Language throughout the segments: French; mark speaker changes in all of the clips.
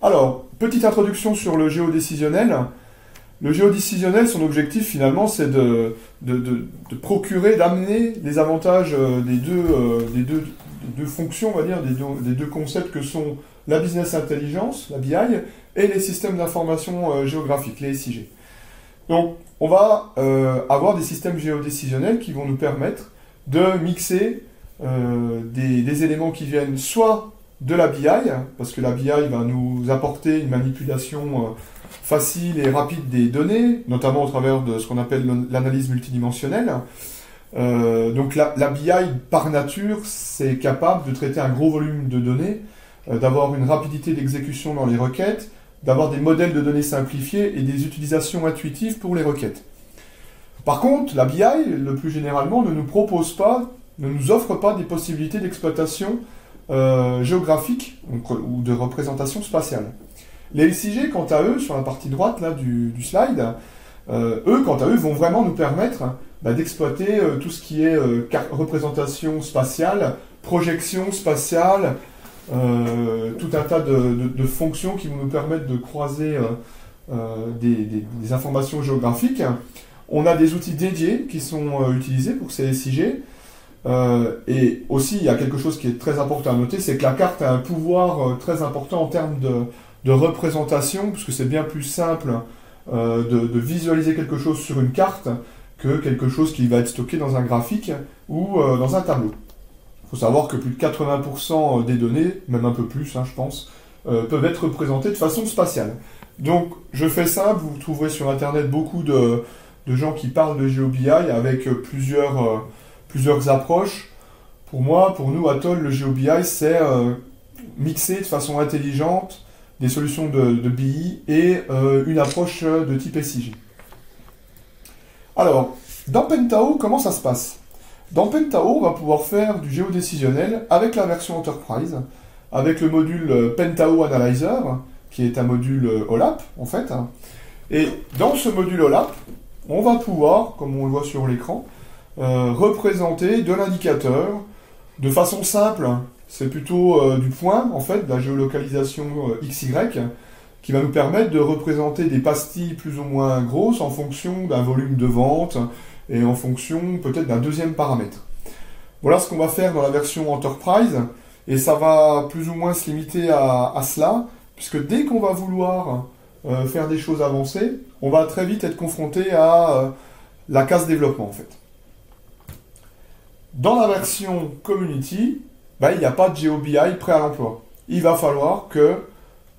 Speaker 1: Alors, petite introduction sur le géodécisionnel. Le géodécisionnel, son objectif finalement, c'est de procurer, d'amener les avantages des deux fonctions, on va dire, des deux concepts que sont la business intelligence, la BI, et les systèmes d'information géographique, les SIG. Donc, on va avoir des systèmes géodécisionnels qui vont nous permettre de mixer des éléments qui viennent soit de la BI, parce que la BI va nous apporter une manipulation facile et rapide des données, notamment au travers de ce qu'on appelle l'analyse multidimensionnelle. Donc la BI, par nature, c'est capable de traiter un gros volume de données, d'avoir une rapidité d'exécution dans les requêtes, d'avoir des modèles de données simplifiés et des utilisations intuitives pour les requêtes. Par contre, la BI, le plus généralement, ne nous offre pas des possibilités d'exploitation géographique ou de représentation spatiale. Les SIG, quant à eux, sur la partie droite là, du slide, eux, quant à eux, vont vraiment nous permettre d'exploiter tout ce qui est représentation spatiale, projection spatiale, tout un tas de fonctions qui vont nous permettre de croiser des informations géographiques. On a des outils dédiés qui sont utilisés pour ces SIG. Et aussi, il y a quelque chose qui est très important à noter, c'est que la carte a un pouvoir très important en termes de représentation, puisque c'est bien plus simple de visualiser quelque chose sur une carte que quelque chose qui va être stocké dans un graphique ou dans un tableau. Il faut savoir que plus de 80% des données, même un peu plus, je pense, peuvent être représentées de façon spatiale. Donc, je fais simple, vous trouverez sur Internet beaucoup de gens qui parlent de GeoBI avec plusieurs approches. Pour moi, pour nous, Atoll, le GeoBI, c'est mixer de façon intelligente des solutions de BI et une approche de type SIG. Alors, dans Pentao, comment ça se passe? Dans Pentao, on va pouvoir faire du géodécisionnel avec la version Enterprise, avec le module Pentao Analyzer, qui est un module OLAP, en fait. Et dans ce module OLAP, on va pouvoir, comme on le voit sur l'écran, représenter de l'indicateur de façon simple. C'est plutôt du point, en fait, de la géolocalisation XY, qui va nous permettre de représenter des pastilles plus ou moins grosses en fonction d'un volume de vente et en fonction peut-être d'un deuxième paramètre. Voilà ce qu'on va faire dans la version Enterprise, et ça va plus ou moins se limiter à cela, puisque dès qu'on va vouloir faire des choses avancées, on va très vite être confronté à la case développement, en fait. Dans la version Community, il n'y a pas de GeoBI prêt à l'emploi. Il va falloir que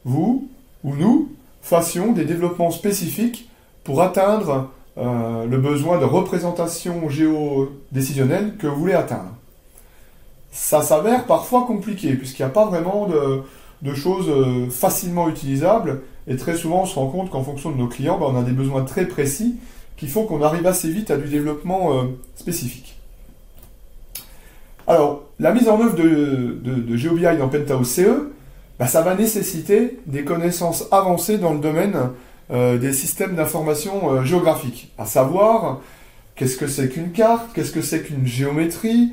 Speaker 1: vous ou nous fassions des développements spécifiques pour atteindre le besoin de représentation géodécisionnelle que vous voulez atteindre. Ça s'avère parfois compliqué, puisqu'il n'y a pas vraiment de choses facilement utilisables, et très souvent on se rend compte qu'en fonction de nos clients, on a des besoins très précis qui font qu'on arrive assez vite à du développement spécifique. Alors, la mise en œuvre de GeoBI dans Pentao CE, ça va nécessiter des connaissances avancées dans le domaine des systèmes d'information géographique. À savoir, qu'est-ce que c'est qu'une carte, qu'est-ce que c'est qu'une géométrie,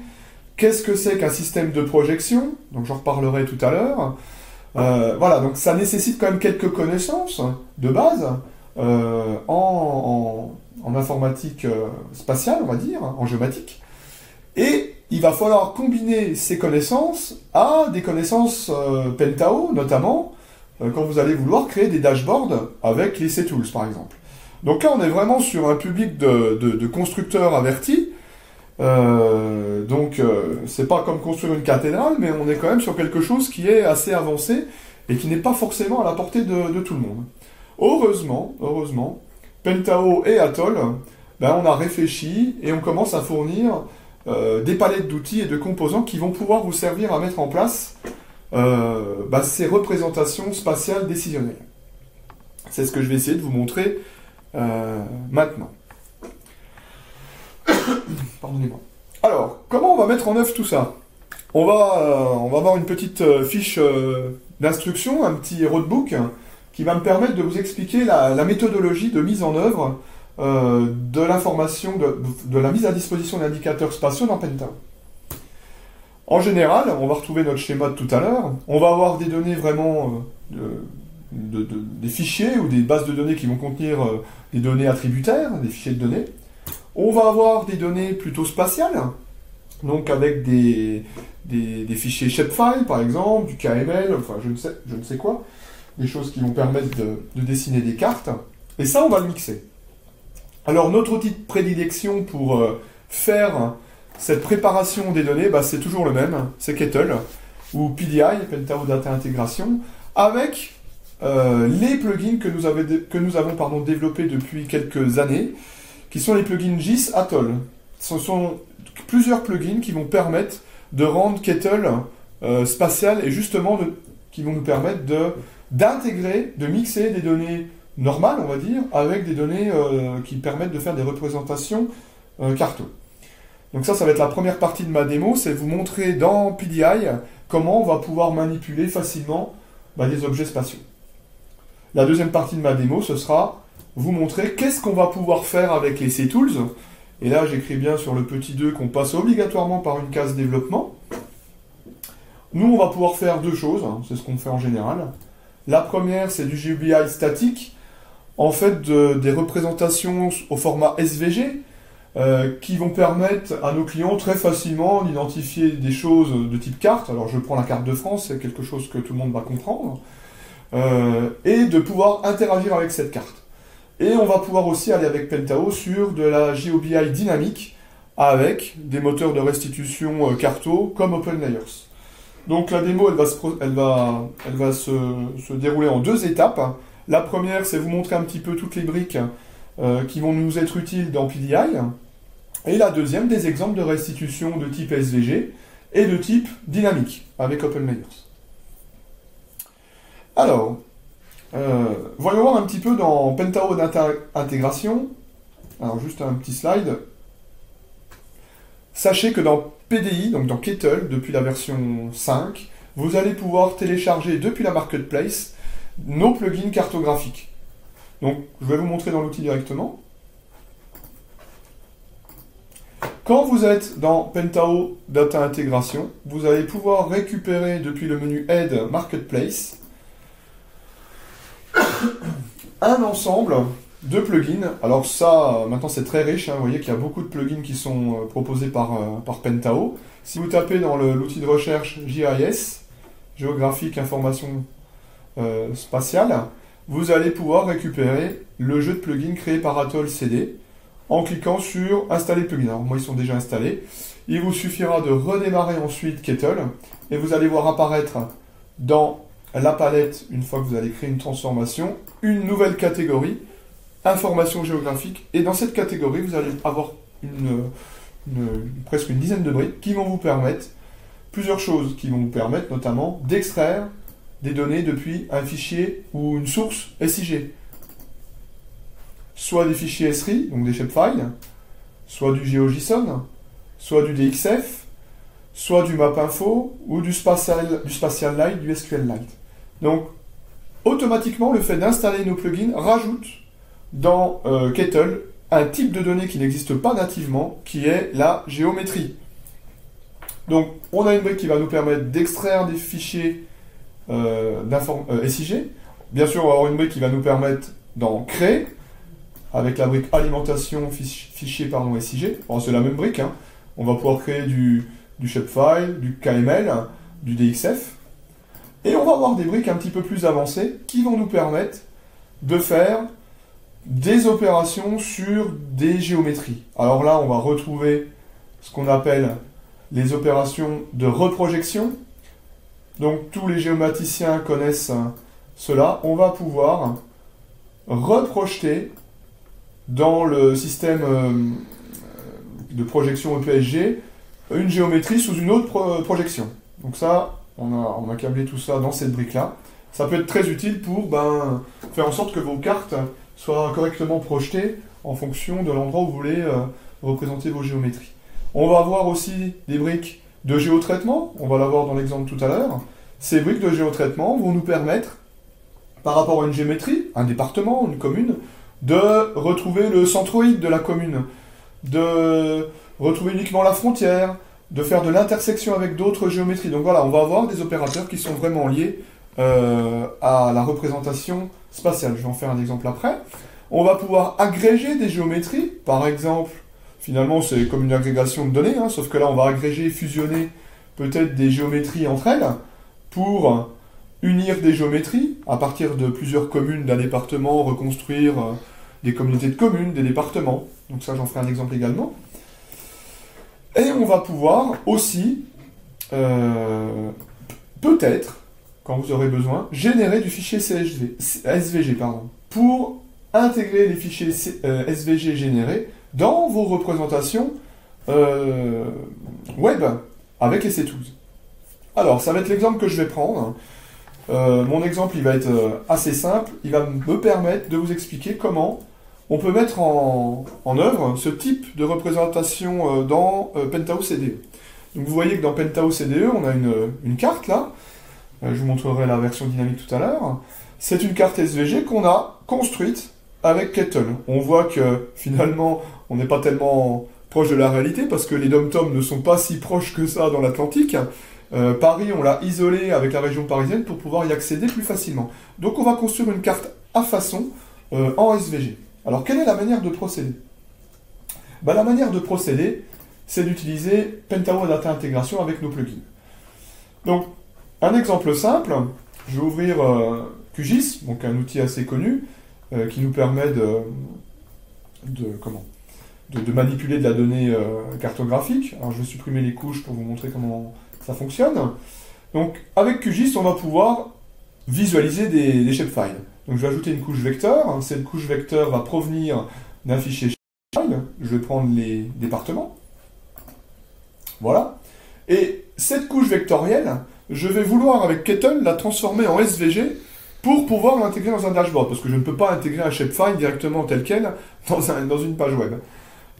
Speaker 1: qu'est-ce que c'est qu'un système de projection, donc j'en reparlerai tout à l'heure. Voilà, donc ça nécessite quand même quelques connaissances de base en informatique spatiale, on va dire, en géomatique. Et il va falloir combiner ces connaissances à des connaissances Pentao, notamment quand vous allez vouloir créer des dashboards avec les C-Tools, par exemple. Donc là, on est vraiment sur un public de constructeurs avertis. C'est pas comme construire une cathédrale, mais on est quand même sur quelque chose qui est assez avancé et qui n'est pas forcément à la portée de tout le monde. Heureusement, Pentao et Atoll, on a réfléchi et on commence à fournir des palettes d'outils et de composants qui vont pouvoir vous servir à mettre en place ces représentations spatiales décisionnelles. C'est ce que je vais essayer de vous montrer maintenant. Pardonnez-moi. Alors, comment on va mettre en œuvre tout ça? On va avoir une petite fiche d'instruction, un petit roadbook, qui va me permettre de vous expliquer la méthodologie de mise en œuvre de l'information, de la mise à disposition d'indicateurs spatiaux dans Pentao. En général, on va retrouver notre schéma de tout à l'heure, on va avoir des données vraiment des fichiers ou des bases de données qui vont contenir des données attributaires, des fichiers de données. On va avoir des données plutôt spatiales, donc avec des fichiers shapefile par exemple, du KML, enfin je ne sais quoi, des choses qui vont permettre de dessiner des cartes, et ça on va le mixer. Alors notre outil de prédilection pour faire cette préparation des données, bah, c'est toujours le même, c'est Kettle, ou PDI, Pentao Data Integration, avec les plugins que nous avons développés depuis quelques années, qui sont les plugins GIS Atoll. Ce sont plusieurs plugins qui vont permettre de rendre Kettle spatial et justement qui vont nous permettre d'intégrer, de mixer des données normales, on va dire, avec des données qui permettent de faire des représentations carto. Donc ça va être la première partie de ma démo, c'est vous montrer dans PDI comment on va pouvoir manipuler facilement des objets spatiaux. La deuxième partie de ma démo, ce sera vous montrer qu'est-ce qu'on va pouvoir faire avec les CTools. Et là, j'écris bien sur le petit 2 qu'on passe obligatoirement par une case développement. Nous, on va pouvoir faire deux choses, c'est ce qu'on fait en général. La première, c'est du GeoBI statique, en fait des représentations au format SVG, qui vont permettre à nos clients très facilement d'identifier des choses de type carte. Alors je prends la carte de France, c'est quelque chose que tout le monde va comprendre, et de pouvoir interagir avec cette carte. Et on va pouvoir aussi aller avec Pentao sur de la GeoBI dynamique avec des moteurs de restitution carto comme OpenLayers. Donc la démo, elle va se dérouler en deux étapes. La première, c'est vous montrer un petit peu toutes les briques qui vont nous être utiles dans PDI. Et la deuxième, des exemples de restitution de type SVG et de type dynamique avec OpenLayers. Alors, voyons voir un petit peu dans Pentao Data Integration. Alors, juste un petit slide. Sachez que dans PDI, donc dans Kettle, depuis la version 5, vous allez pouvoir télécharger depuis la marketplace nos plugins cartographiques. Donc, je vais vous montrer dans l'outil directement. Quand vous êtes dans Pentao Data Integration, vous allez pouvoir récupérer depuis le menu Aide Marketplace un ensemble de plugins. Alors ça, maintenant c'est très riche, vous voyez qu'il y a beaucoup de plugins qui sont proposés par Pentao. Si vous tapez dans l'outil de recherche GIS, Géographique Information Spatiale, vous allez pouvoir récupérer le jeu de plugins créé par Atoll CD en cliquant sur Installer plugin. Alors moi ils sont déjà installés. Il vous suffira de redémarrer ensuite Kettle et vous allez voir apparaître dans la palette, une fois que vous allez créer une transformation, une nouvelle catégorie, information géographique, et dans cette catégorie, vous allez avoir presque une dizaine de briques qui vont vous permettre plusieurs choses, qui vont vous permettre notamment d'extraire des données depuis un fichier ou une source SIG. Soit des fichiers SRI, donc des shapefiles, soit du GeoJSON, soit du DXF, soit du MapInfo, ou du SpatialLite, du SQLite. Donc, automatiquement, le fait d'installer nos plugins rajoute dans Kettle un type de données qui n'existe pas nativement, qui est la géométrie. Donc, on a une brique qui va nous permettre d'extraire des fichiers SIG. Bien sûr, on va avoir une brique qui va nous permettre d'en créer, avec la brique alimentation fichier SIG. Bon, c'est la même brique, On va pouvoir créer du shapefile, du KML, du DXF. Et on va avoir des briques un petit peu plus avancées qui vont nous permettre de faire des opérations sur des géométries. Alors là, on va retrouver ce qu'on appelle les opérations de reprojection. Donc tous les géomaticiens connaissent cela. On va pouvoir reprojeter dans le système de projection EPSG une géométrie sous une autre projection. Donc ça, on a câblé tout ça dans cette brique-là. Ça peut être très utile pour faire en sorte que vos cartes soient correctement projetées en fonction de l'endroit où vous voulez représenter vos géométries. On va avoir aussi des briques de géotraitement, on va l'avoir dans l'exemple tout à l'heure. Ces briques de géotraitement vont nous permettre, par rapport à une géométrie, un département, une commune, de retrouver le centroïde de la commune, de retrouver uniquement la frontière, de faire de l'intersection avec d'autres géométries. Donc voilà, on va avoir des opérateurs qui sont vraiment liés à la représentation spatiale. Je vais en faire un exemple après. On va pouvoir agréger des géométries, par exemple, finalement c'est comme une agrégation de données, hein, sauf que là on va agréger, fusionner peut-être des géométries entre elles pour unir des géométries à partir de plusieurs communes d'un département, reconstruire des communautés de communes, des départements. Donc ça j'en ferai un exemple également. Et on va pouvoir aussi, peut-être, quand vous aurez besoin, générer du fichier SVG pour intégrer les fichiers SVG générés dans vos représentations web avec les C12. Alors, ça va être l'exemple que je vais prendre. Mon exemple, il va être assez simple. Il va me permettre de vous expliquer comment on peut mettre en œuvre ce type de représentation dans Pentao CDE. Donc, vous voyez que dans Pentao CDE, on a une carte là. Je vous montrerai la version dynamique tout à l'heure. C'est une carte SVG qu'on a construite avec Kettle. On voit que finalement, on n'est pas tellement proche de la réalité parce que les dom-toms ne sont pas si proches que ça dans l'Atlantique. Paris, on l'a isolé avec la région parisienne pour pouvoir y accéder plus facilement. Donc on va construire une carte à façon en SVG. Alors quelle est la manière de procéder? La manière de procéder, c'est d'utiliser Pentao Data Intégration avec nos plugins. Donc, un exemple simple, je vais ouvrir QGIS, donc un outil assez connu, qui nous permet de manipuler de la donnée cartographique. Alors je vais supprimer les couches pour vous montrer comment ça fonctionne. Donc avec QGIS, on va pouvoir visualiser des shapefiles. Donc je vais ajouter une couche vecteur. Cette couche vecteur va provenir d'un fichier shapefile. Je vais prendre les départements. Voilà. Et cette couche vectorielle, je vais vouloir avec Kettle la transformer en SVG pour pouvoir l'intégrer dans un dashboard, parce que je ne peux pas intégrer un shapefile directement tel quel dans une page web.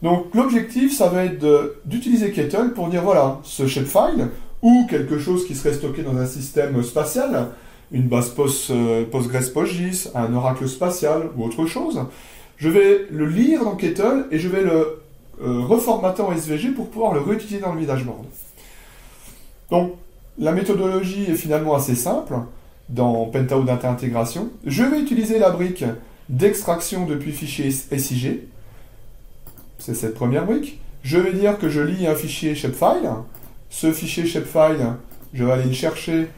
Speaker 1: Donc l'objectif, ça va être d'utiliser Kettle pour dire, voilà, ce shapefile, ou quelque chose qui serait stocké dans un système spatial, une base Postgres PostGIS, un oracle spatial, ou autre chose, je vais le lire dans Kettle et je vais le reformater en SVG pour pouvoir le réutiliser dans le dashboard. Donc, la méthodologie est finalement assez simple dans Pentao Data Intégration. Je vais utiliser la brique d'extraction depuis fichier SIG. C'est cette première brique. Je vais dire que je lis un fichier shapefile. Ce fichier shapefile, je vais aller le chercher.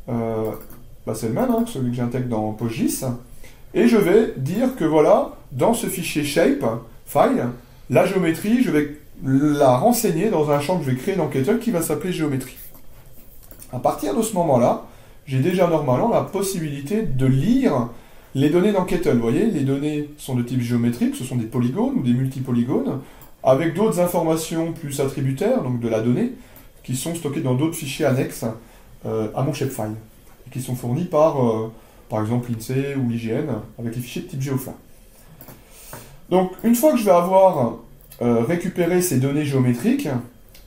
Speaker 1: C'est le même, hein, celui que j'intègre dans PostGIS. Et je vais dire que voilà, dans ce fichier shapefile, la géométrie, je vais la renseigner dans un champ que je vais créer dans Kettle qui va s'appeler géométrie. À partir de ce moment-là, j'ai déjà normalement la possibilité de lire les données dans Kettle. Vous voyez, les données sont de type géométrique, ce sont des polygones ou des multipolygones, avec d'autres informations plus attributaires, donc de la donnée, qui sont stockées dans d'autres fichiers annexes à mon shapefile, et qui sont fournis par exemple l'INSEE ou l'IGN, avec les fichiers de type GeoFLA. Donc, une fois que je vais avoir récupéré ces données géométriques,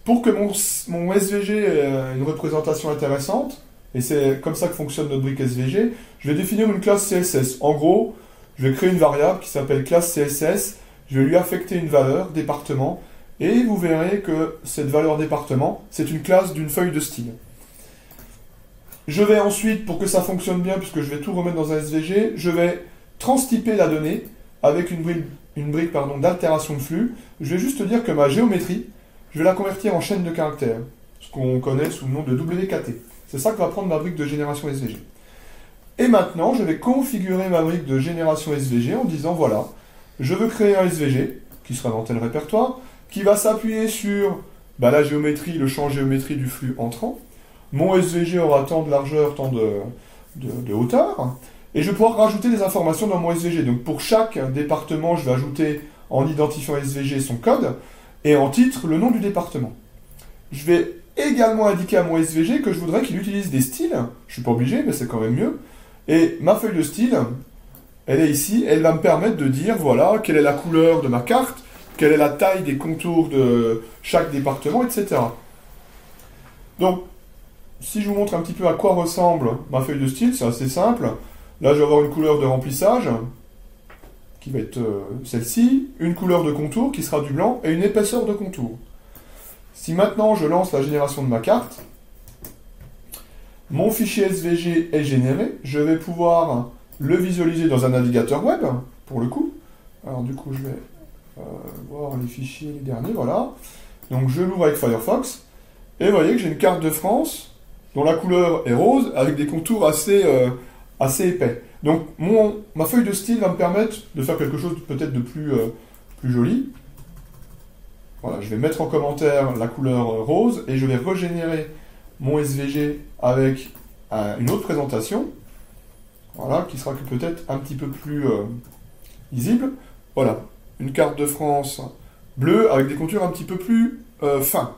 Speaker 1: pour que mon SVG ait une représentation intéressante, et c'est comme ça que fonctionne notre brique SVG, je vais définir une classe CSS. En gros, je vais créer une variable qui s'appelle classe CSS, je vais lui affecter une valeur, département, et vous verrez que cette valeur département, c'est une classe d'une feuille de style. Je vais ensuite, pour que ça fonctionne bien, puisque je vais tout remettre dans un SVG, je vais transtyper la donnée avec une brique d'altération de flux. Je vais juste dire que ma géométrie, je vais la convertir en chaîne de caractères, ce qu'on connaît sous le nom de WKT. C'est ça que va prendre ma brique de génération SVG. Et maintenant, je vais configurer ma brique de génération SVG en disant, voilà, je veux créer un SVG, qui sera dans tel répertoire, qui va s'appuyer sur la géométrie, le champ géométrie du flux entrant. Mon SVG aura tant de largeur, tant de hauteur, et je vais pouvoir rajouter des informations dans mon SVG. Donc pour chaque département, je vais ajouter, en identifiant SVG, son code, et en titre, le nom du département. Je vais également indiquer à mon SVG que je voudrais qu'il utilise des styles. Je ne suis pas obligé, mais c'est quand même mieux. Et ma feuille de style, elle est ici, elle va me permettre de dire, voilà, quelle est la couleur de ma carte, quelle est la taille des contours de chaque département, etc. Donc, si je vous montre un petit peu à quoi ressemble ma feuille de style, c'est assez simple. Là, je vais avoir une couleur de remplissage, qui va être celle-ci, une couleur de contour, qui sera du blanc, et une épaisseur de contour. Si maintenant je lance la génération de ma carte, Mon fichier SVG est généré. Je vais pouvoir le visualiser dans un navigateur web, pour le coup. Alors du coup, je vais voir les fichiers les derniers, voilà. Donc je l'ouvre avec Firefox. Et vous voyez que j'ai une carte de France dont la couleur est rose avec des contours assez épais. Donc ma feuille de style va me permettre de faire quelque chose peut-être de plus joli. Voilà, je vais mettre en commentaire la couleur rose et je vais régénérer mon SVG avec une autre présentation. Voilà, qui sera peut-être un petit peu plus lisible. Voilà, une carte de France bleue avec des contours un petit peu plus fins.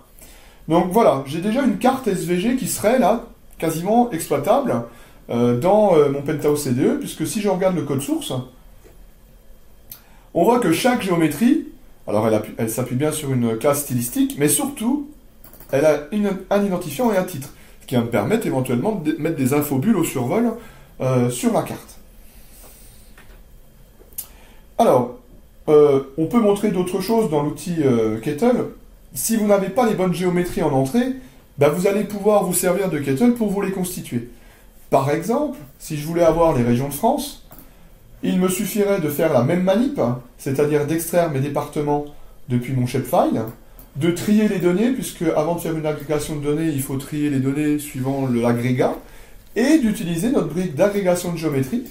Speaker 1: Donc voilà, j'ai déjà une carte SVG qui serait là, quasiment exploitable dans mon Penthouse CDE, puisque si je regarde le code source, on voit que chaque géométrie, alors elle s'appuie bien sur une classe stylistique, mais surtout, elle a un identifiant et un titre, ce qui va me permettre éventuellement de mettre des infobules au survol sur la carte. Alors, on peut montrer d'autres choses dans l'outil Kettle. Si vous n'avez pas les bonnes géométries en entrée, ben vous allez pouvoir vous servir de Kettle pour vous les constituer. Par exemple, si je voulais avoir les régions de France, il me suffirait de faire la même manip, c'est-à-dire d'extraire mes départements depuis mon shapefile, de trier les données, puisque avant de faire une agrégation de données, il faut trier les données suivant l'agrégat, et d'utiliser notre brique d'agrégation de géométrie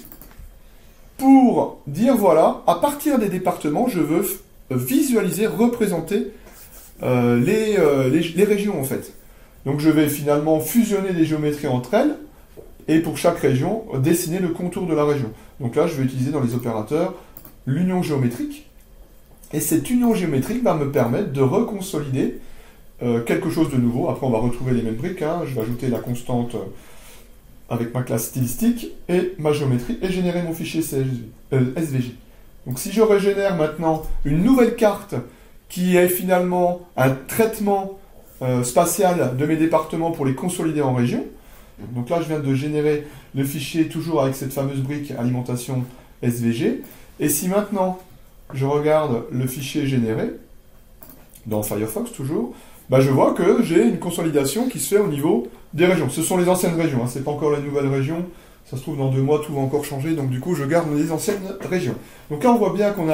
Speaker 1: pour dire, voilà, à partir des départements, je veux visualiser, représenter les régions, en fait. Donc je vais finalement fusionner les géométries entre elles, et pour chaque région, dessiner le contour de la région. Donc là, je vais utiliser dans les opérateurs l'union géométrique. Et cette union géométrique va me permettre de reconsolider quelque chose de nouveau. Après, on va retrouver les mêmes briques. Hein. Je vais ajouter la constante avec ma classe stylistique et ma géométrie et générer mon fichier SVG. Donc si je régénère maintenant une nouvelle carte qui est finalement un traitement spatial de mes départements pour les consolider en région, donc là, je viens de générer le fichier toujours avec cette fameuse brique alimentation SVG. Et si maintenant, je regarde le fichier généré, dans Firefox toujours, bah je vois que j'ai une consolidation qui se fait au niveau des régions. Ce sont les anciennes régions, hein, ce n'est pas encore les nouvelles régions. Ça se trouve, dans 2 mois, tout va encore changer. Donc du coup, je garde les anciennes régions. Donc là, on voit bien qu'on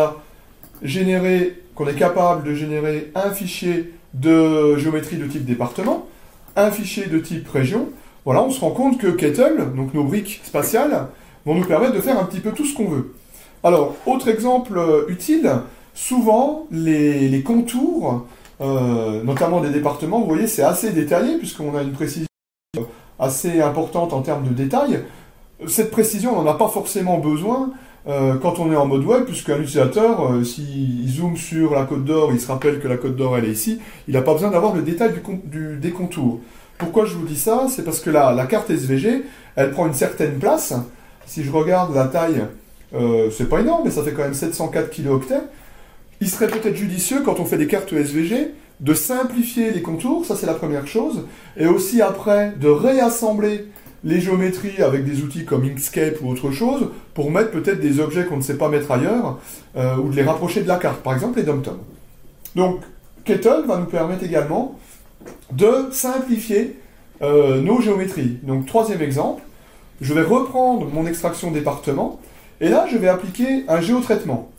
Speaker 1: est capable de générer un fichier de géométrie de type département, un fichier de type région. Voilà, on se rend compte que Kettle, donc nos briques spatiales, vont nous permettre de faire un petit peu tout ce qu'on veut. Alors, autre exemple utile, souvent les contours, notamment des départements, vous voyez, c'est assez détaillé, puisqu'on a une précision assez importante en termes de détails. Cette précision, on n'en a pas forcément besoin quand on est en mode web, puisqu'un utilisateur, s'il zoome sur la Côte d'Or, il se rappelle que la Côte d'Or, elle est ici, il n'a pas besoin d'avoir le détail des contours. Pourquoi je vous dis ça? C'est parce que la carte SVG, elle prend une certaine place. Si je regarde la taille, c'est pas énorme, mais ça fait quand même 704 kilooctets. Il serait peut-être judicieux, quand on fait des cartes SVG, de simplifier les contours, ça c'est la première chose, et aussi après, de réassembler les géométries avec des outils comme Inkscape ou autre chose, pour mettre peut-être des objets qu'on ne sait pas mettre ailleurs, ou de les rapprocher de la carte, par exemple les DOM-TOM. Donc, Kettle va nous permettre également de simplifier nos géométries. Donc, troisième exemple, je vais reprendre mon extraction département, et là, je vais appliquer un géotraitement.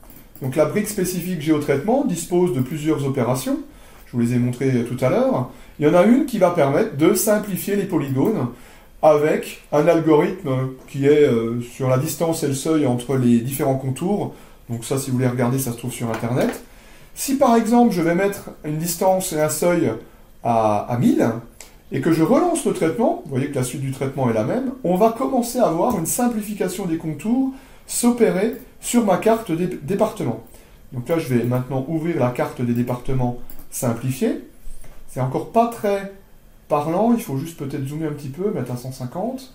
Speaker 1: Donc, la brique spécifique géotraitement dispose de plusieurs opérations. Je vous les ai montrées tout à l'heure. Il y en a une qui va permettre de simplifier les polygones avec un algorithme qui est sur la distance et le seuil entre les différents contours. Donc ça, si vous voulez regarder, ça se trouve sur Internet. Si par exemple, je vais mettre une distance et un seuil à 1000, et que je relance le traitement, vous voyez que la suite du traitement est la même, on va commencer à avoir une simplification des contours s'opérer sur ma carte des départements. Donc là, je vais maintenant ouvrir la carte des départements simplifiée. C'est encore pas très parlant, il faut juste peut-être zoomer un petit peu, mettre à 150,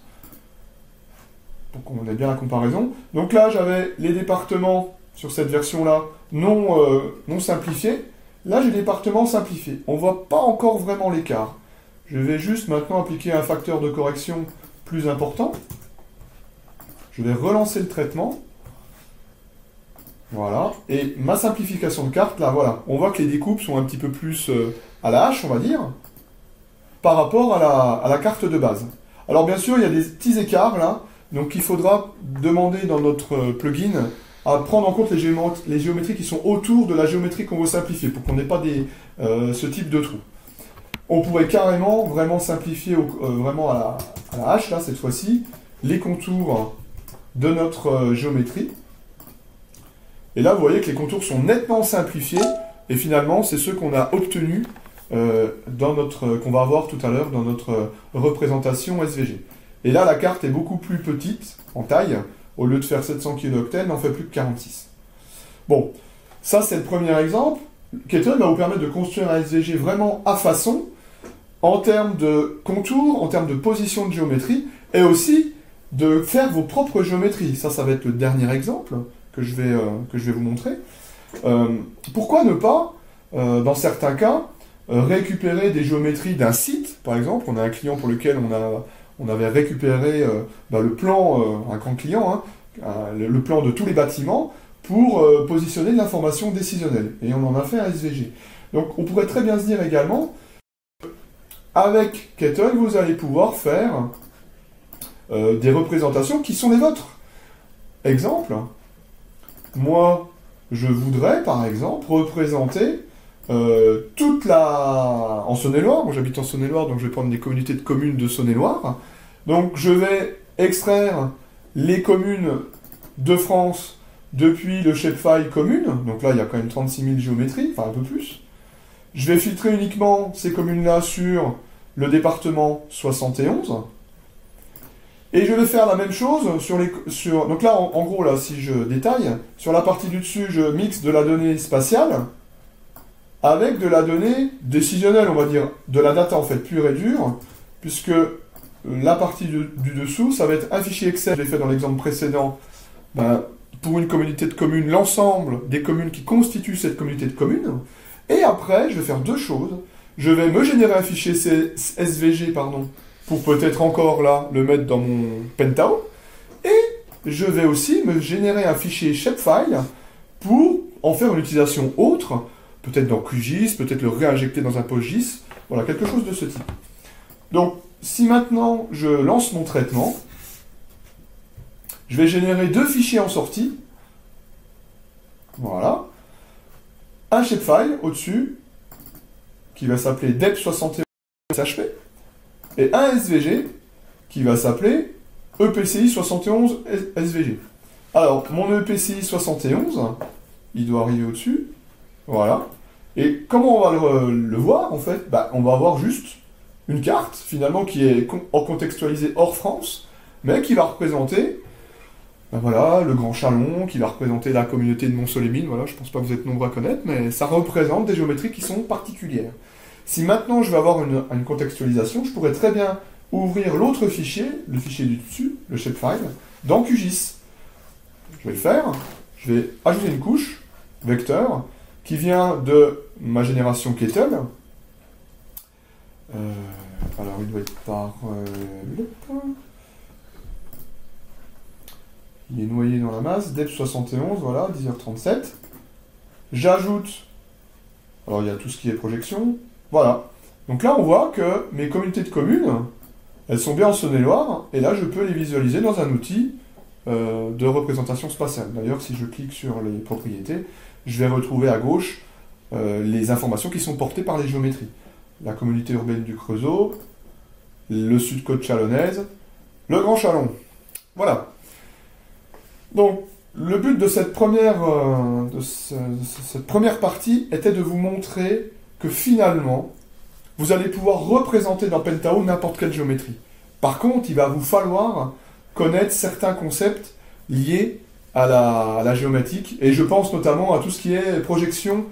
Speaker 1: pour qu'on ait bien la comparaison. Donc là, j'avais les départements sur cette version-là non simplifiés. Là, j'ai les départements simplifiés. On ne voit pas encore vraiment l'écart. Je vais juste maintenant appliquer un facteur de correction plus important. Je vais relancer le traitement. Voilà. Et ma simplification de carte, là, voilà. On voit que les découpes sont un petit peu plus à la hache, on va dire, par rapport à la carte de base. Alors bien sûr, il y a des petits écarts là, donc il faudra demander dans notre plugin à prendre en compte les géométries qui sont autour de la géométrie qu'on veut simplifier, pour qu'on n'ait pas ce type de trou. On pourrait carrément vraiment simplifier vraiment à la hache, là, cette fois-ci, les contours de notre géométrie. Et là, vous voyez que les contours sont nettement simplifiés, et finalement, c'est ceux qu'on a obtenus qu'on va avoir tout à l'heure dans notre représentation SVG. Et là, la carte est beaucoup plus petite en taille. Au lieu de faire 700 kilooctets, elle n'en fait plus que 46. Bon, ça c'est le premier exemple. Kettle va vous permettre de construire un SVG vraiment à façon, en termes de contours, en termes de position de géométrie, et aussi de faire vos propres géométries. Ça va être le dernier exemple que je vais vous montrer. Pourquoi ne pas, dans certains cas, récupérer des géométries d'un site, par exemple. On a un client pour lequel on avait récupéré le plan, un grand client, le plan de tous les bâtiments pour positionner de l'information décisionnelle. Et on en a fait un SVG. Donc on pourrait très bien se dire également, avec Kettle, vous allez pouvoir faire des représentations qui sont les vôtres. Exemple, moi, je voudrais, par exemple, représenter toute la... En Saône-et-Loire, moi j'habite en Saône-et-Loire, donc je vais prendre les communautés de communes de Saône-et-Loire. Donc je vais extraire les communes de France depuis le shapefile commune. Donc là, il y a quand même 36 000 géométries, enfin un peu plus. Je vais filtrer uniquement ces communes-là sur le département 71. Et je vais faire la même chose donc là, en gros, là, si je détaille, sur la partie du dessus, je mixe de la donnée spatiale avec de la donnée décisionnelle, on va dire, de la data en fait pure et dure, puisque la partie du dessous, ça va être un fichier Excel, je l'ai fait dans l'exemple précédent, pour une communauté de communes, l'ensemble des communes qui constituent cette communauté de communes, et après, je vais faire deux choses. Je vais me générer un fichier SVG, pour peut-être encore là, le mettre dans mon Pentao, et je vais aussi me générer un fichier shapefile pour en faire une utilisation autre, peut-être dans QGIS, peut-être le réinjecter dans un PostGIS, voilà, quelque chose de ce type. Donc, si maintenant je lance mon traitement, je vais générer deux fichiers en sortie, voilà, un shapefile au-dessus, qui va s'appeler DEP71SHP, et un SVG, qui va s'appeler EPCI 71 SVG. Alors, mon EPCI 71, il doit arriver au-dessus, voilà. Et comment on va le voir, en fait? On va avoir juste une carte, finalement, qui est contextualisée hors France, mais qui va représenter voilà, le Grand Chalon, qui va représenter la communauté de Mont-Solémine. Voilà, je ne pense pas que vous êtes nombreux à connaître, mais ça représente des géométries qui sont particulières. Si maintenant je vais avoir une contextualisation, je pourrais très bien ouvrir l'autre fichier, le fichier du dessus, le shapefile, dans QGIS. Je vais le faire, je vais ajouter une couche, vecteur, qui vient de ma génération Kettle. Alors il doit être par... il est noyé dans la masse, DEP71, voilà, 10h37. J'ajoute... Alors il y a tout ce qui est projection. Voilà. Donc là on voit que mes communautés de communes, elles sont bien en Saône-et-Loire, et là je peux les visualiser dans un outil de représentation spatiale. D'ailleurs, si je clique sur les propriétés, je vais retrouver à gauche les informations qui sont portées par les géométries. La communauté urbaine du Creusot, le Sud-Côte chalonnaise, le Grand Chalon. Voilà. Donc, le but de cette première partie était de vous montrer que finalement, vous allez pouvoir représenter dans Pentao n'importe quelle géométrie. Par contre, il va vous falloir connaître certains concepts liés à la géométrie, et je pense notamment à tout ce qui est projection,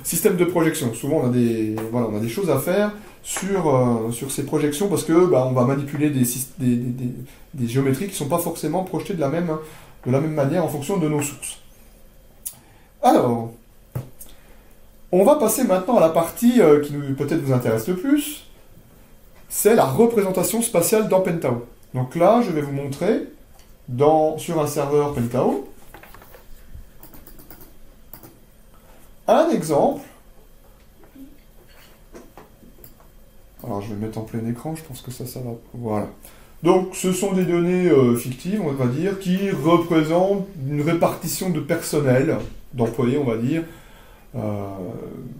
Speaker 1: système de projection. Souvent, on a des choses à faire sur ces projections, parce que on va manipuler des géométries qui ne sont pas forcément projetées de la même manière en fonction de nos sources. Alors, on va passer maintenant à la partie qui peut-être vous intéresse le plus, c'est la représentation spatiale dans Pentao. Donc là, je vais vous montrer sur un serveur Pentao un exemple Alors, je vais mettre en plein écran, je pense que ça va. Voilà. Donc, ce sont des données fictives, on va dire, qui représentent une répartition de personnel, d'employés, on va dire,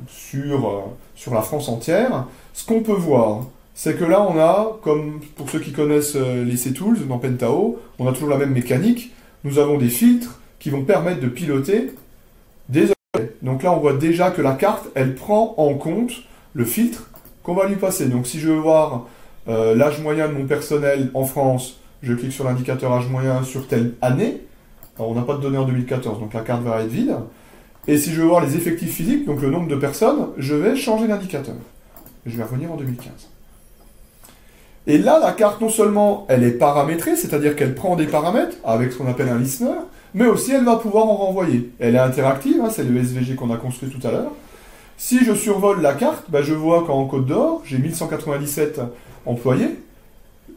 Speaker 1: sur la France entière. Ce qu'on peut voir, c'est que là, on a, comme pour ceux qui connaissent les C-Tools dans Pentao, on a toujours la même mécanique. Nous avons des filtres qui vont permettre de piloter des objets. Donc là, on voit déjà que la carte, elle prend en compte le filtre qu'on va lui passer. Donc si je veux voir l'âge moyen de mon personnel en France, je clique sur l'indicateur âge moyen sur telle année. Alors on n'a pas de données en 2014, donc la carte va être vide. Et si je veux voir les effectifs physiques, donc le nombre de personnes, je vais changer d'indicateur. Je vais revenir en 2015. Et là, la carte, non seulement elle est paramétrée, c'est-à-dire qu'elle prend des paramètres avec ce qu'on appelle un listener, mais aussi elle va pouvoir en renvoyer. Elle est interactive, hein, c'est le SVG qu'on a construit tout à l'heure. Si je survole la carte, je vois qu'en Côte d'Or, j'ai 1197 employés.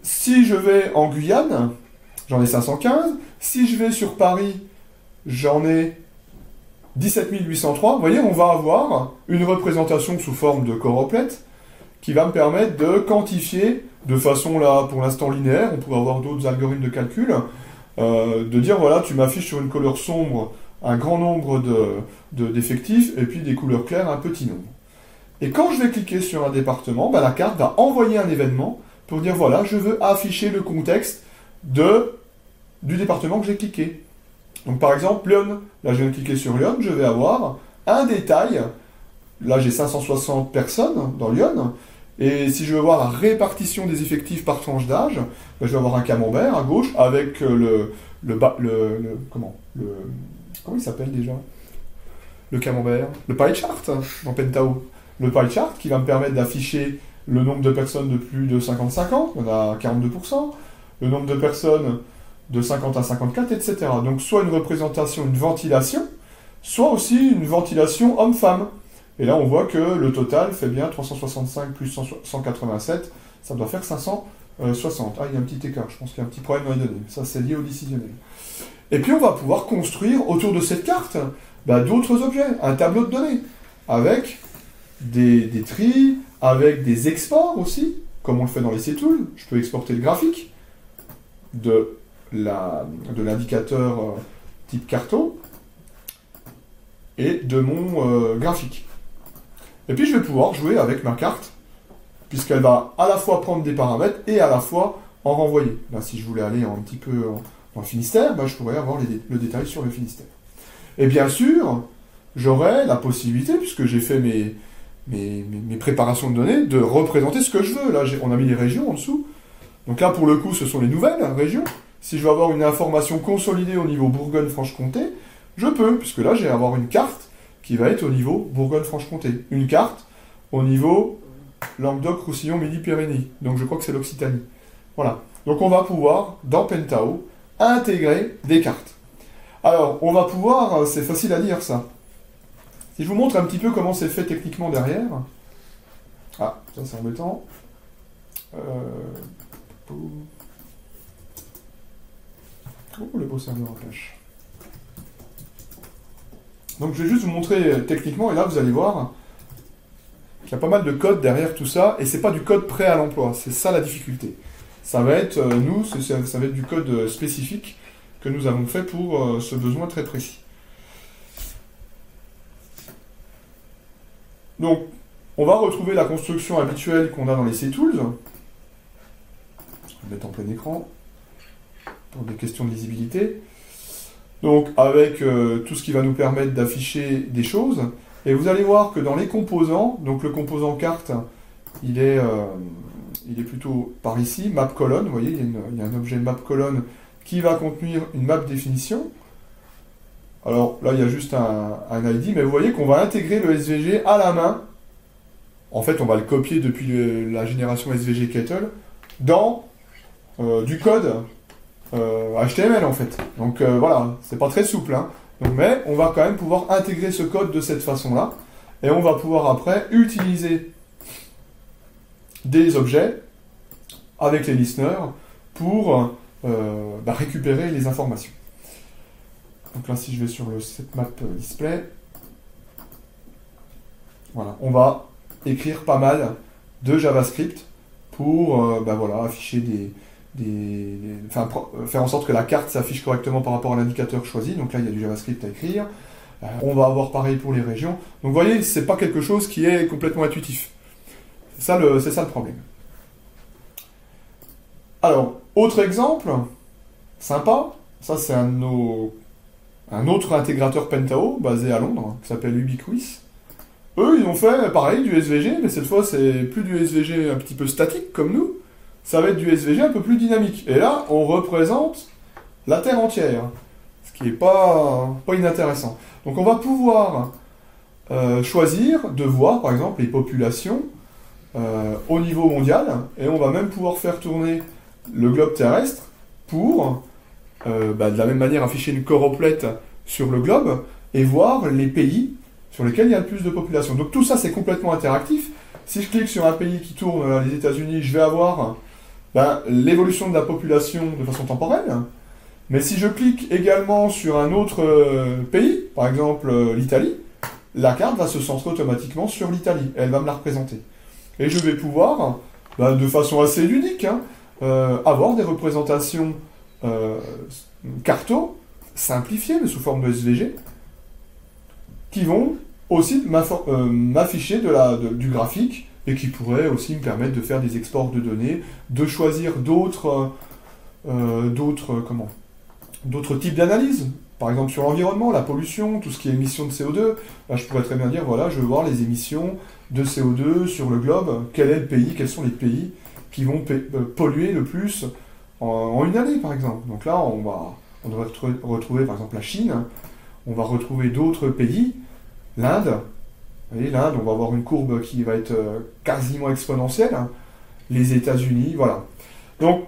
Speaker 1: Si je vais en Guyane, j'en ai 515. Si je vais sur Paris, j'en ai 17 803. Vous voyez, on va avoir une représentation sous forme de choroplète qui va me permettre de quantifier de façon, là, pour l'instant linéaire, on pourrait avoir d'autres algorithmes de calcul, de dire, voilà, tu m'affiches sur une couleur sombre un grand nombre d'effectifs, et puis des couleurs claires, un petit nombre. Et quand je vais cliquer sur un département, la carte va envoyer un événement pour dire, voilà, je veux afficher le contexte du département que j'ai cliqué. Donc par exemple, Lyon, là je viens de cliquer sur Lyon, je vais avoir un détail, là j'ai 560 personnes dans Lyon, et si je veux voir la répartition des effectifs par tranche d'âge, je vais avoir un camembert à gauche avec comment il s'appelle déjà? Le camembert. Le pie chart dans Pentao. Le pie chart qui va me permettre d'afficher le nombre de personnes de plus de 55 ans, on a 42%, le nombre de personnes de 50 à 54, etc. Donc soit une représentation, une ventilation, soit aussi une ventilation homme-femme. Et là, on voit que le total fait bien 365 plus 187, ça doit faire 560. Ah, il y a un petit écart, je pense qu'il y a un petit problème dans les données. Ça, c'est lié au décisionnel. Et puis, on va pouvoir construire autour de cette carte d'autres objets, un tableau de données, avec des tris, avec des exports aussi, comme on le fait dans les C-Tools. Je peux exporter le graphique de l'indicateur type carto et de mon graphique. Et puis je vais pouvoir jouer avec ma carte, puisqu'elle va à la fois prendre des paramètres et à la fois en renvoyer. Là, si je voulais aller un petit peu dans le Finistère, je pourrais avoir le détail sur le Finistère. Et bien sûr, j'aurai la possibilité, puisque j'ai fait mes préparations de données, de représenter ce que je veux. Là, on a mis les régions en dessous. Donc là, pour le coup, ce sont les nouvelles régions. Si je veux avoir une information consolidée au niveau Bourgogne-Franche-Comté, je peux, puisque là, je vais avoir une carte qui va être au niveau Bourgogne-Franche-Comté. Une carte au niveau Languedoc-Roussillon-Midi-Pyrénées. Donc je crois que c'est l'Occitanie. Voilà. Donc on va pouvoir, dans Pentao, intégrer des cartes. Alors, on va pouvoir, c'est facile à lire ça. Si je vous montre un petit peu comment c'est fait techniquement derrière. Ah, ça c'est embêtant. Oh, le beau serveur à pêche. Donc je vais juste vous montrer techniquement, et là vous allez voir qu'il y a pas mal de code derrière tout ça, et c'est pas du code prêt à l'emploi, c'est ça la difficulté. Ça va être, ça va être du code spécifique que nous avons fait pour ce besoin très précis. Donc, on va retrouver la construction habituelle qu'on a dans les C-Tools. Je vais mettre en plein écran pour des questions de lisibilité. Donc, avec tout ce qui va nous permettre d'afficher des choses. Et vous allez voir que dans les composants, donc le composant carte, il est plutôt par ici, map colonne. Vous voyez, il y a un objet map colonne qui va contenir une map définition. Alors là, il y a juste un ID, mais vous voyez qu'on va intégrer le SVG à la main. En fait, on va le copier depuis la génération SVG Kettle dans du code HTML en fait. Donc voilà, c'est pas très souple, hein. Donc, mais on va quand même pouvoir intégrer ce code de cette façon-là, et on va pouvoir après utiliser des objets avec les listeners pour récupérer les informations. Donc là, si je vais sur le setmap display, voilà, on va écrire pas mal de JavaScript pour ben voilà, afficher faire en sorte que la carte s'affiche correctement par rapport à l'indicateur choisi. Donc là, il y a du JavaScript à écrire. On va avoir pareil pour les régions. Donc vous voyez, c'est pas quelque chose qui est complètement intuitif. C'est ça le problème. Alors, autre exemple, sympa, ça c'est un autre intégrateur Pentao, basé à Londres, qui s'appelle Ubiquitous. Eux, ils ont fait pareil, du SVG, mais cette fois c'est plus du SVG un petit peu statique comme nous, ça va être du SVG un peu plus dynamique. Et là, on représente la Terre entière, ce qui n'est pas inintéressant. Donc on va pouvoir choisir de voir, par exemple, les populations au niveau mondial, et on va même pouvoir faire tourner le globe terrestre pour, de la même manière, afficher une choroplète sur le globe et voir les pays sur lesquels il y a le plus de population. Donc tout ça, c'est complètement interactif. Si je clique sur un pays qui tourne, les États-Unis, je vais avoir l'évolution de la population de façon temporelle. Mais si je clique également sur un autre pays, par exemple l'Italie, la carte va se centrer automatiquement sur l'Italie. Elle va me la représenter. Et je vais pouvoir, de façon assez ludique, avoir des représentations carto simplifiées, mais sous forme de SVG, qui vont aussi m'afficher du graphique et qui pourraient aussi me permettre de faire des exports de données, de choisir d'autres types d'analyses. Par exemple sur l'environnement, la pollution, tout ce qui est émissions de CO2, je pourrais très bien dire, voilà, je veux voir les émissions de CO2 sur le globe, quels sont les pays qui vont polluer le plus en une année, par exemple. Donc là, on devrait retrouver, par exemple, la Chine, on va retrouver d'autres pays, l'Inde. Vous voyez, l'Inde, on va avoir une courbe qui va être quasiment exponentielle, les États-Unis, voilà. Donc,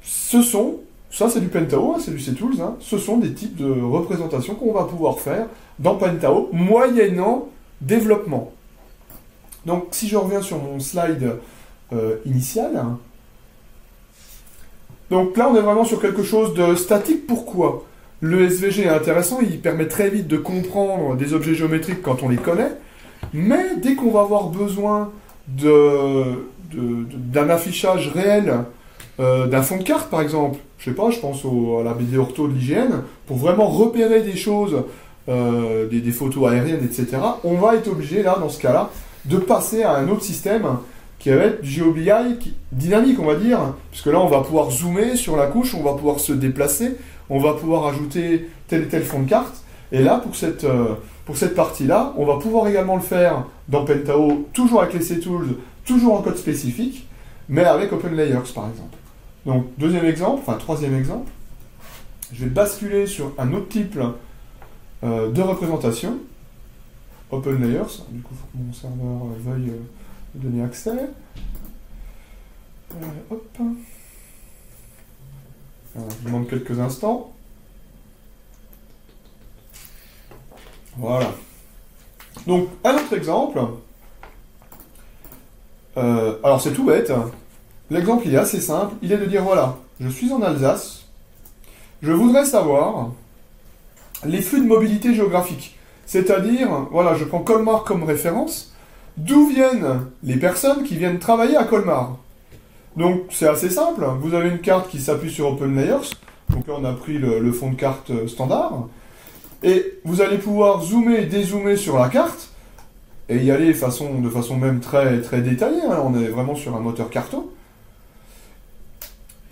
Speaker 1: ça c'est du Pentao, c'est du CTools, ce sont des types de représentations qu'on va pouvoir faire dans Pentao, moyennant développement. Donc, si je reviens sur mon slide initial, donc là on est vraiment sur quelque chose de statique. Pourquoi ? Le SVG est intéressant, il permet très vite de comprendre des objets géométriques quand on les connaît, mais dès qu'on va avoir besoin d'un affichage réel d'un fond de carte, par exemple, je pense à la BD Ortho de l'IGN, pour vraiment repérer des choses, des photos aériennes, etc., on va être obligé, là, dans ce cas-là, de passer à un autre système qui va être GeoBI dynamique, on va dire, puisque là, on va pouvoir zoomer sur la couche, on va pouvoir se déplacer, on va pouvoir ajouter tel et tel fond de carte, et là, pour cette partie-là, on va pouvoir également le faire dans Pentao, toujours avec les CTools, toujours en code spécifique, mais avec OpenLayers, par exemple. Donc, troisième exemple, je vais basculer sur un autre type de représentation, OpenLayers. Du coup, il faut que mon serveur veuille me donner accès. Hop. Alors, je vous demande quelques instants. Voilà. Donc, un autre exemple. Alors, c'est tout bête. L'exemple, il est assez simple. Il est de dire, voilà, je suis en Alsace. Je voudrais savoir les flux de mobilité géographique. C'est-à-dire, voilà, je prends Colmar comme référence. D'où viennent les personnes qui viennent travailler à Colmar? Donc, c'est assez simple. Vous avez une carte qui s'appuie sur OpenLayers. Donc là, on a pris le fond de carte standard. Et vous allez pouvoir zoomer et dézoomer sur la carte. Et y aller de façon même très, très détaillée. On est vraiment sur un moteur carto.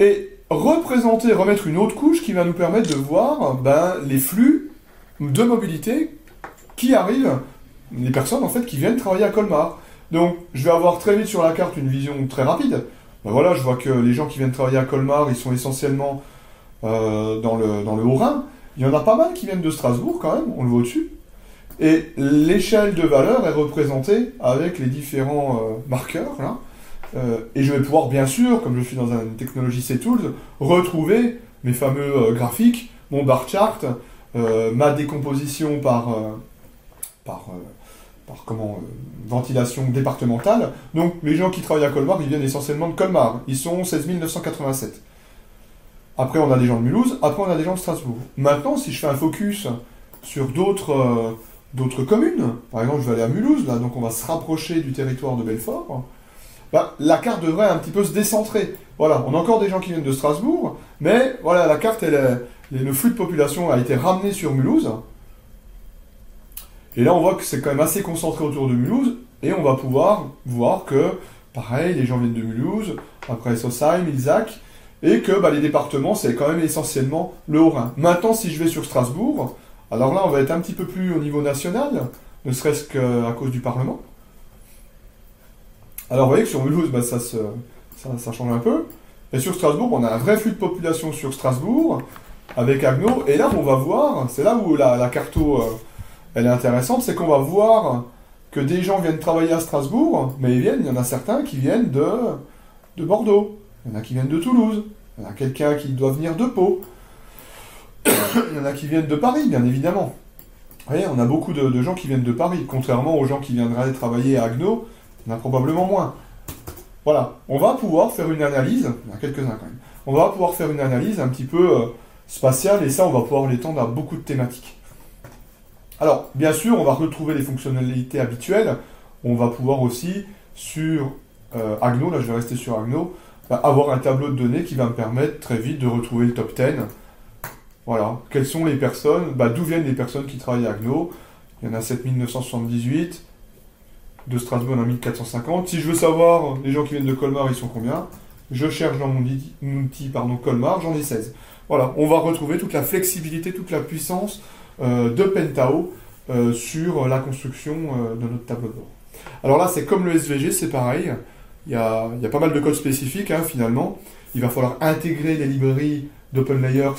Speaker 1: Et remettre une autre couche qui va nous permettre de voir les flux de mobilité qui arrivent, les personnes en fait qui viennent travailler à Colmar. Donc je vais avoir très vite sur la carte une vision très rapide. Voilà, je vois que les gens qui viennent travailler à Colmar, ils sont essentiellement dans le Haut-Rhin. Il y en a pas mal qui viennent de Strasbourg quand même, on le voit au-dessus. Et l'échelle de valeur est représentée avec les différents marqueurs là. Et je vais pouvoir, bien sûr, comme je suis dans une technologie CTools, retrouver mes fameux graphiques, mon bar chart, ma décomposition par ventilation départementale. Donc, les gens qui travaillent à Colmar, ils viennent essentiellement de Colmar. Ils sont 16 987. Après, on a des gens de Mulhouse. Après, on a des gens de Strasbourg. Maintenant, si je fais un focus sur d'autres communes, par exemple, je vais aller à Mulhouse, là, donc on va se rapprocher du territoire de Belfort. bah, la carte devrait un petit peu se décentrer. Voilà, on a encore des gens qui viennent de Strasbourg, mais voilà, la carte, le flux de population a été ramené sur Mulhouse. Et là, on voit que c'est quand même assez concentré autour de Mulhouse, et on va pouvoir voir que, pareil, les gens viennent de Mulhouse, après Sausheim, Ilzac, et que bah, les départements, c'est quand même essentiellement le Haut-Rhin. Maintenant, si je vais sur Strasbourg, alors là, on va être un petit peu plus au niveau national, ne serait-ce qu'à cause du Parlement. Alors, vous voyez que sur Mulhouse, bah, ça change un peu. Et sur Strasbourg, on a un vrai flux de population sur Strasbourg, avec Agno, et là, on va voir, c'est là où la carto, elle est intéressante, c'est qu'on va voir que des gens viennent travailler à Strasbourg, mais il y en a certains qui viennent de Bordeaux, il y en a qui viennent de Toulouse, il y en a quelqu'un qui doit venir de Pau, il y en a qui viennent de Paris, bien évidemment. Vous voyez, on a beaucoup de gens qui viennent de Paris, contrairement aux gens qui viendraient travailler à Agno, il y en a probablement moins. Voilà, on va pouvoir faire une analyse, il y en a quelques-uns quand même, on va pouvoir faire une analyse un petit peu spatiale, et ça, on va pouvoir l'étendre à beaucoup de thématiques. Alors, bien sûr, on va retrouver les fonctionnalités habituelles, on va pouvoir aussi, sur Agno, là je vais rester sur Agno, avoir un tableau de données qui va me permettre très vite de retrouver le top 10. Voilà, quelles sont les personnes, d'où viennent les personnes qui travaillent à Agno. Il y en a 7978, de Strasbourg, il y en a 1450. Si je veux savoir, les gens qui viennent de Colmar, ils sont combien? Je cherche dans mon outil Colmar, j'en ai 16. Voilà, on va retrouver toute la flexibilité, toute la puissance de Pentao sur la construction de notre tableau de bord. Alors là, c'est comme le SVG, c'est pareil. Il y a pas mal de codes spécifiques, finalement. Il va falloir intégrer les librairies d'OpenLayers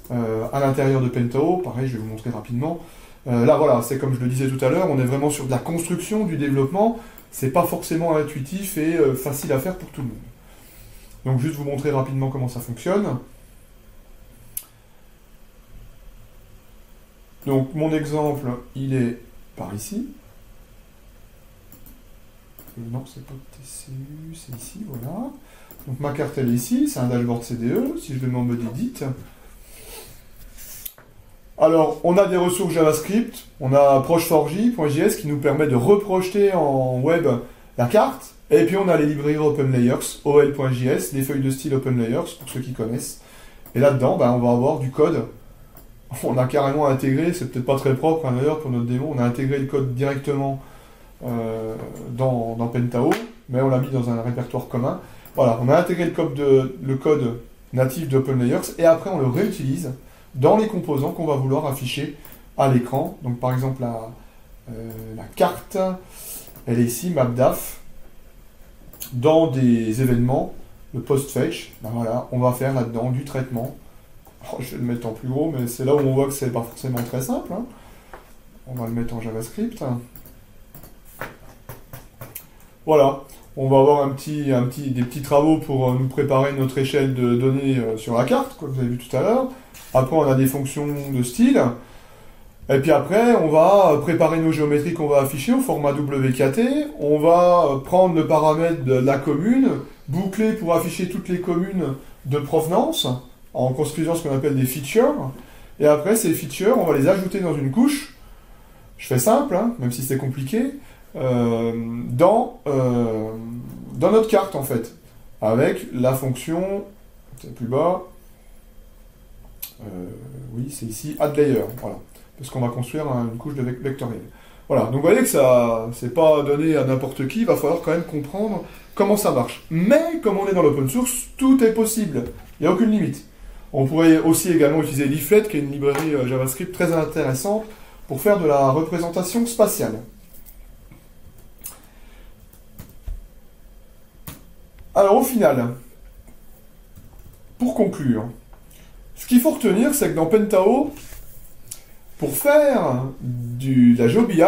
Speaker 1: à l'intérieur de Pentao. Pareil, je vais vous montrer rapidement. Là, voilà, c'est comme je le disais tout à l'heure, on est vraiment sur de la construction, du développement. C'est pas forcément intuitif et facile à faire pour tout le monde. Donc, juste vous montrer rapidement comment ça fonctionne. Donc, mon exemple, il est par ici. Non, c'est pas TCU, c'est ici, voilà. Donc, ma carte, elle est ici, c'est un dashboard CDE. Si je le mets en mode edit. Alors, on a des ressources JavaScript, on a approche4j.js qui nous permet de reprojeter en web la carte, et puis on a les librairies OpenLayers, ol.js, les feuilles de style OpenLayers, pour ceux qui connaissent. Et là-dedans, on va avoir du code. On a carrément intégré, c'est peut-être pas très propre d'ailleurs pour notre démo, on a intégré le code directement dans Pentao, mais on l'a mis dans un répertoire commun. Voilà, on a intégré le code natif d'OpenLayers, et après on le réutilise dans les composants qu'on va vouloir afficher à l'écran. Donc par exemple la carte, elle est ici, mapdaf, dans des événements, le postfetch, voilà, on va faire là-dedans du traitement. Je vais le mettre en plus gros, mais c'est là où on voit que c'est pas forcément très simple. On va le mettre en JavaScript. Voilà, on va avoir des petits travaux pour nous préparer notre échelle de données sur la carte, comme vous avez vu tout à l'heure. Après, on a des fonctions de style. Et puis après, on va préparer nos géométries qu'on va afficher au format WKT. On va prendre le paramètre de la commune, boucler pour afficher toutes les communes de provenance, en construisant ce qu'on appelle des features. Et après, ces features, on va les ajouter dans une couche. Je fais simple, même si c'est compliqué. Dans notre carte, en fait. Avec la fonction, c'est plus bas, oui, c'est ici, addLayer, voilà. Parce qu'on va construire une couche de vectoriel. Voilà, donc vous voyez que ça, c'est pas donné à n'importe qui, il va falloir quand même comprendre comment ça marche. Mais, comme on est dans l'open source, tout est possible. Il n'y a aucune limite. On pourrait aussi également utiliser Leaflet, qui est une librairie JavaScript très intéressante, pour faire de la représentation spatiale. Alors, au final, pour conclure, ce qu'il faut retenir, c'est que dans Pentao, pour faire de la GeoBI,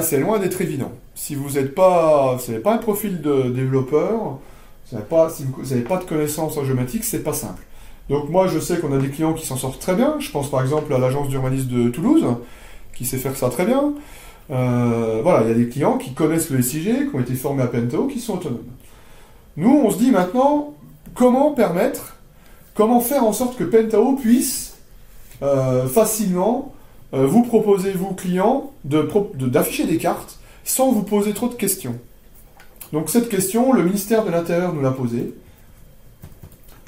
Speaker 1: c'est loin d'être évident. Si vous n'avez pas un profil de développeur, si vous n'avez pas de connaissances en géométrique, c'est pas simple. Donc moi, je sais qu'on a des clients qui s'en sortent très bien. Je pense par exemple à l'agence d'urbanisme de Toulouse, qui sait faire ça très bien. Voilà, il y a des clients qui connaissent le SIG, qui ont été formés à Pentao, qui sont autonomes. Nous, on se dit maintenant, comment faire en sorte que Pentao puisse facilement vous proposer, vous clients, d'afficher des cartes sans vous poser trop de questions. Donc cette question, le ministère de l'Intérieur nous l'a posée.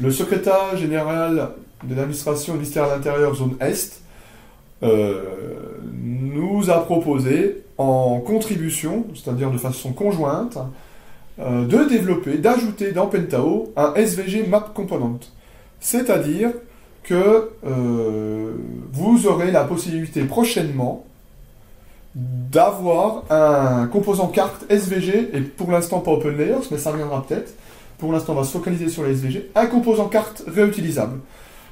Speaker 1: Le secrétaire général de l'administration du ministère de l'Intérieur, zone Est, nous a proposé en contribution, c'est-à-dire de façon conjointe, de développer, d'ajouter dans Pentao un SVG Map Component. C'est-à-dire que vous aurez la possibilité prochainement d'avoir un composant carte SVG, et pour l'instant pas Open Layers, mais ça reviendra peut-être. Pour l'instant, on va se focaliser sur les SVG, un composant carte réutilisable.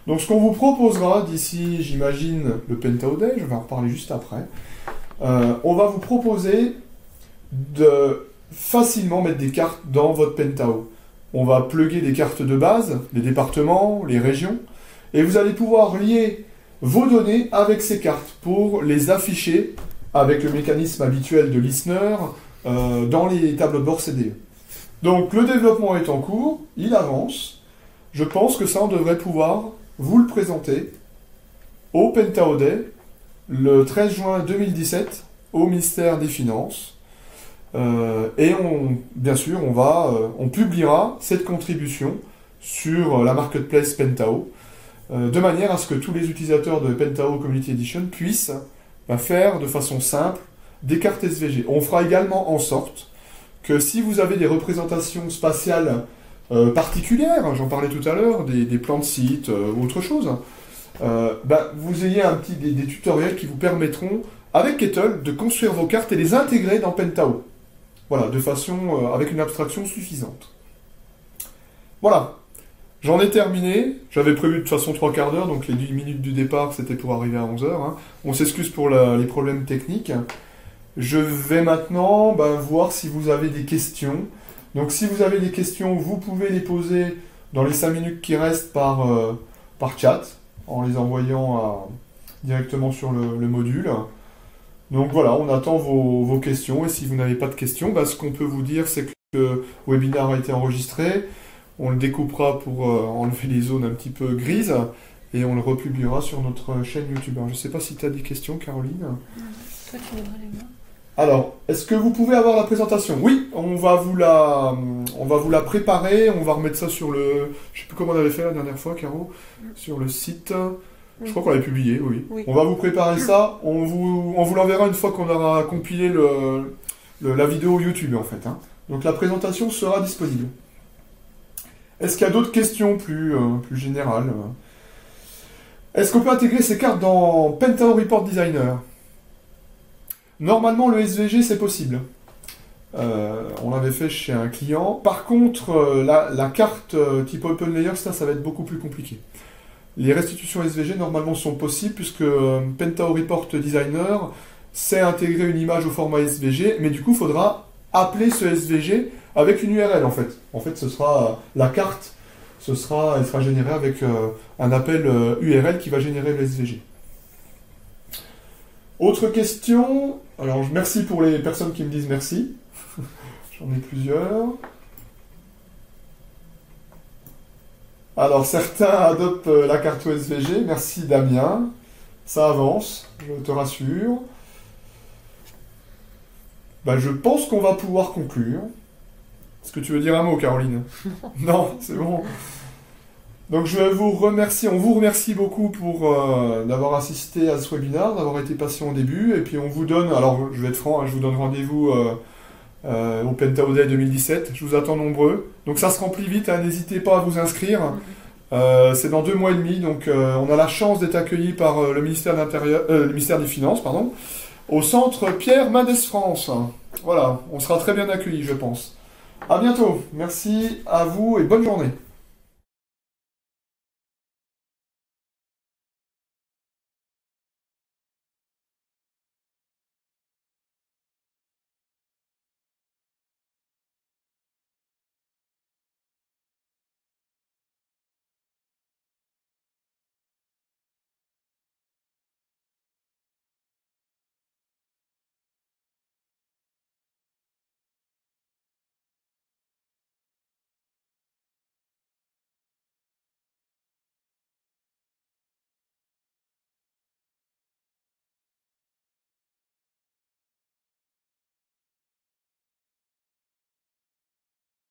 Speaker 1: Donc ce qu'on vous proposera d'ici, j'imagine, le Pentao Day, je vais en reparler juste après, on va vous proposer de facilement mettre des cartes dans votre Pentao. On va plugger des cartes de base, les départements, les régions, et vous allez pouvoir lier vos données avec ces cartes pour les afficher avec le mécanisme habituel de listener dans les tableaux de bord CDE. Donc le développement est en cours, il avance. Je pense que ça, on devrait pouvoir vous le présenter au Pentao Day le 13 juin 2017 au ministère des Finances. Et bien sûr, on publiera cette contribution sur la marketplace Pentao, de manière à ce que tous les utilisateurs de Pentao Community Edition puissent faire de façon simple des cartes SVG. On fera également en sorte que si vous avez des représentations spatiales particulières, j'en parlais tout à l'heure, des plans de site ou autre chose, vous ayez des tutoriels qui vous permettront, avec Kettle, de construire vos cartes et les intégrer dans Pentao. Voilà, de façon, avec une abstraction suffisante. Voilà, j'en ai terminé. J'avais prévu de toute façon 3 quarts d'heure, donc les 10 minutes du départ, c'était pour arriver à 11 heures. Hein. On s'excuse pour les problèmes techniques. Je vais maintenant voir si vous avez des questions. Donc si vous avez des questions, vous pouvez les poser dans les 5 minutes qui restent par chat, en les envoyant directement sur le module. Donc voilà, on attend vos questions, et si vous n'avez pas de questions, ce qu'on peut vous dire, c'est que le webinaire a été enregistré, on le découpera pour enlever les zones un petit peu grises, et on le republiera sur notre chaîne YouTube. Alors, je ne sais pas si tu as des questions, Caroline.
Speaker 2: Non, toi tu lèveras les mains.
Speaker 1: Alors, est-ce que vous pouvez avoir la présentation? Oui, on va vous la préparer, on va remettre ça sur le... Je ne sais plus comment on avait fait la dernière fois, Caro, sur le site... Je crois qu'on l'avait publié, oui. On va vous préparer ça, on vous l'enverra une fois qu'on aura compilé la vidéo YouTube, en fait. Hein. Donc la présentation sera disponible. Est-ce qu'il y a d'autres questions plus générales? Est-ce qu'on peut intégrer ces cartes dans Pentao Report Designer? Normalement, le SVG, c'est possible. On l'avait fait chez un client. Par contre, la carte type Open Layer, ça va être beaucoup plus compliqué. Les restitutions SVG, normalement, sont possibles, puisque Pentao Report Designer sait intégrer une image au format SVG, mais du coup, il faudra appeler ce SVG avec une URL, en fait. En fait, ce sera la carte, elle sera générée avec un appel URL qui va générer le SVG. Autre question. Alors, merci pour les personnes qui me disent merci. J'en ai plusieurs. Alors, certains adoptent la carte SVG. Merci Damien. Ça avance, je te rassure. Je pense qu'on va pouvoir conclure. Est-ce que tu veux dire un mot, Caroline? Non, c'est bon. Donc, je vous remercie. On vous remercie beaucoup pour d'avoir assisté à ce webinaire, d'avoir été patient au début. Et puis, on vous donne... Alors, je vais être franc, je vous donne rendez-vous... au Pentao Day 2017, je vous attends nombreux. Donc ça se remplit vite, n'hésitez pas à vous inscrire. C'est dans 2 mois et demi, donc on a la chance d'être accueilli par le ministère le ministère des Finances, pardon, au centre Pierre Mendès France. Voilà, on sera très bien accueillis, je pense. À bientôt, merci à vous et bonne journée.